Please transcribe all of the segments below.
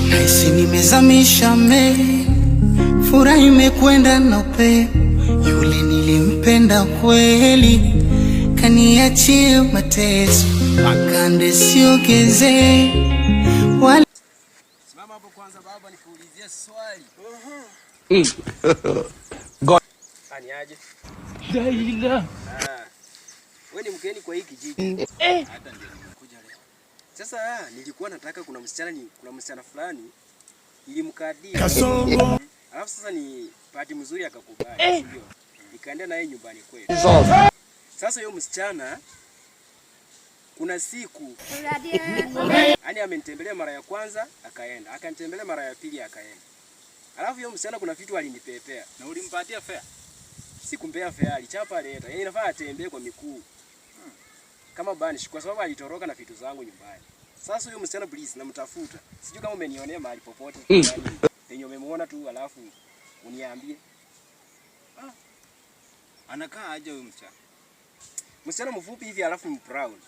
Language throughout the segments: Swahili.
Naisi nimezamisha meli, furaha imekwenda na upepo. Yule nilimpenda kweli, kaniachia mateso. Makande siogeze wala. Simama hapo kwanza baba, nikuulizie swali. God. Ani aje? Daila. Wewe ni mgeni kwa hii kijiji. Hata ndio nimekuja leo. Sasa nilikuwa nataka kuna msichana fulani nilimkadia. Alafu sasa ni party mzuri akakubali, ndio. Nikaenda naye nyumbani kwetu. Sasa yule msichana kuna siku yani amenitembelea mara ya kwanza akaenda, akanitembelea mara ya pili akaenda. Alafu yule msichana kuna vitu alinipepea. Na ulimpatia fare? Sikumpea fare, alichapa leta. Yeye inafaa atembee kwa miguu. Kama banish kwa sababu alitoroka na vitu zangu nyumbani. Sasa huyo msichana please namtafuta. Sijui kama umenionea mahali popote. Yenye umemuona tu alafu uniambie. Anakaa aje huyo msichana? Msichana mfupi hivi alafu brown.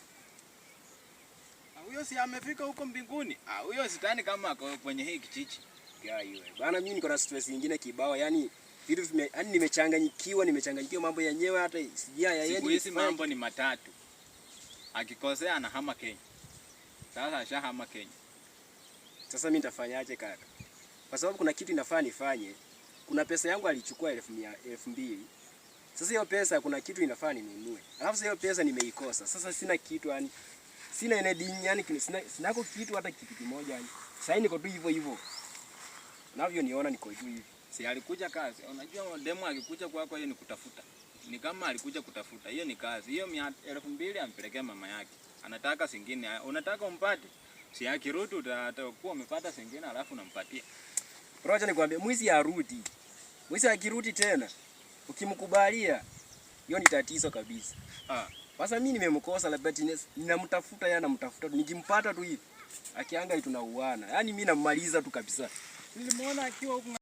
Huyo si amefika huko mbinguni? Huyo sitani kama ako kwenye hii kijiji. Yeye. Bana mimi niko na stress nyingine kibao, yani vitu yani nimechanganyikiwa mambo yenyewe hata sijia ya yeye. Hizi mambo ni matatu. Akikosea anahama Kenya. Sasa ashahama Kenya. Sasa mimi nitafanyaje kaka? Kwa sababu kuna kitu inafaa nifanye. Kuna pesa yangu alichukua 2,000. Sasa hiyo pesa kuna kitu inafaa ninunue. Alafu sasa hiyo pesa nimeikosa. Sasa sina kitu yani. Sina energy yani sinako kitu hata kitu kimoja yani. Sasa niko tu hivyo. Navyo niona niko tu hivi. Si alikuja kazi. Unajua demo akikuja kwako hiyo ni kutafuta. Ni kama alikuja kutafuta. Hiyo ni kazi. Hiyo 2,000 ampelekea mama yake. Anataka singine. Unataka umpate? Si akirudi utakuwa umepata singine alafu unampatia. Roja nikwambie mwizi arudi. Mwizi akirudi tena ukimkubalia hiyo ni tatizo kabisa. Sasa mimi nimemkosa labda ninamtafuta yeye anamtafuta. Nikimpata tu hivi akianga tunauana. Yaani mimi nammaliza tu kabisa. Nilimuona akiwa huko